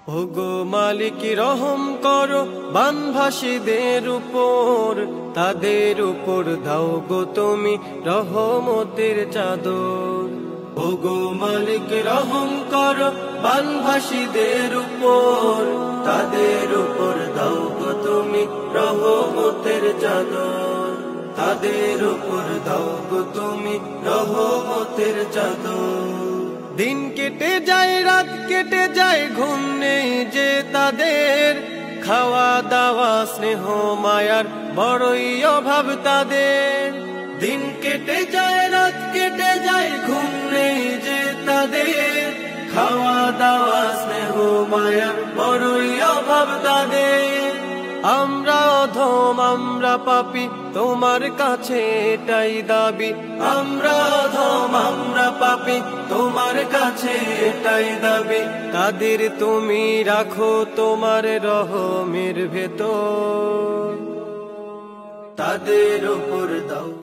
ওগো মালিক রহম করো বানভাসীদের উপর, তাদের উপর দাও গো তুমি রহমতের চাদর। ওগো মালিক রহম করো বানভাসীদের উপর, তাদের উপর দাও গো তুমি রহমতের চাদর। তাদের উপর দাও গো তুমি রহমতের চাদর। দিন কেটে যায় রাত কেটে যায় ঘুম নেই যে তাদের, খাওয়া দাওয়া স্নেহ মায়ার বড়ই অভাব তাদের। দিন কেটে যায় রাত কেটে যায় ঘুম নেই যে তাদের, খাওয়া দাওয়া স্নেহ মায়ার বড়ই অভাব তাদের। আমরা অধম আমরা পাপী তোমার কাছে এটাই দাবি, আমরা অধম আমরা পাপী তোমার কাছে এটাই দাবি। তাদের তুমি রাখো তোমার রহমের ভেতর, তাদের উপর দাও